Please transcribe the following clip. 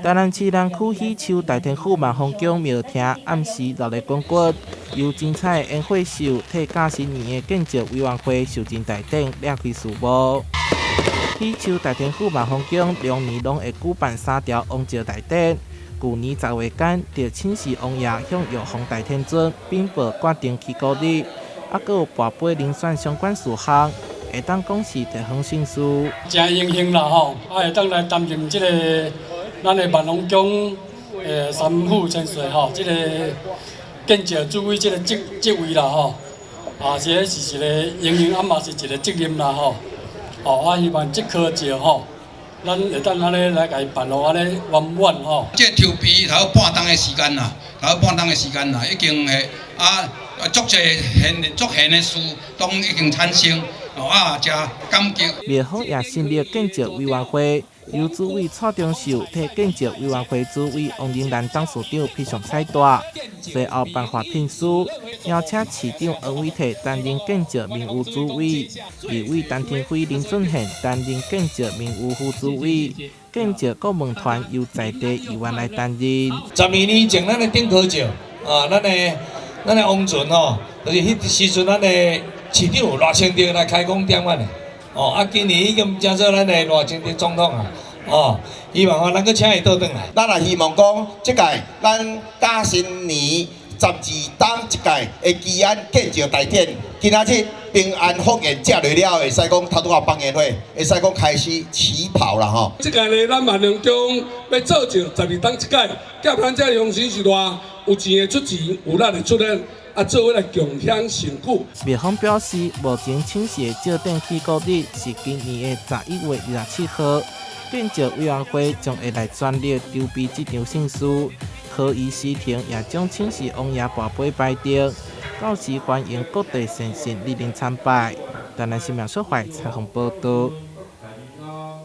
台南市南区喜树大天府万丰宫庙厅暗时热烈滚滚，由精彩的宴会秀替驾新年的建筑委员会寿辰大典亮开序幕。喜树大天府万丰宫2年拢会举办3条王石大典。去年10月间，着请示王爷向玉皇大天尊禀报决定起鼓日，还佫有跋杯遴选相关事项，会当讲是地方盛事。真荣幸啦吼，会当来担任这个咱的万丰宫三府千岁吼，这个建筑主委这个职位啦吼，这是一个荣幸，嘛是一个责任啦吼。我希望这颗石吼。咱会当安尼来甲伊办落安尼圆满吼。这抽皮头半冬的时间啦，已经足侪足现的事都已经产生，真感激。庙方也成立建筑委员会，由主委蔡中秀替建筑委员会主委王仁兰董事长披上彩带，随后颁发聘书，邀请市长王伟棣担任建筑名誉主委，立委陈廷辉、林俊宪担任建筑名誉副主委，建筑顾问团由在地议员来担任。12年前，咱的顶科石咱的王船吼，就是迄时阵咱的市长有赖清德来开工点完的，今年已经正做咱的赖清德总统啊，希望咱佫请伊倒转来。咱也希望讲，即届咱甲新年12当一届的基安建筑大典，今仔日平安福宴食落了，会使讲头拄啊放烟火，会使讲开始起跑啦吼。即届咧，咱万隆宫要做就12当一届，甲咱这用心是偌有钱的出钱，有力的出力。做伙来共享成果。庙方表示，目前请示的照定起鼓日是今年的11月27号，建筑委员会将会来全力筹备这场盛事。科仪时庭也将请示王爷跋杯摆定，到时欢迎各地善信莅临参拜。台南新闻社会采访报道。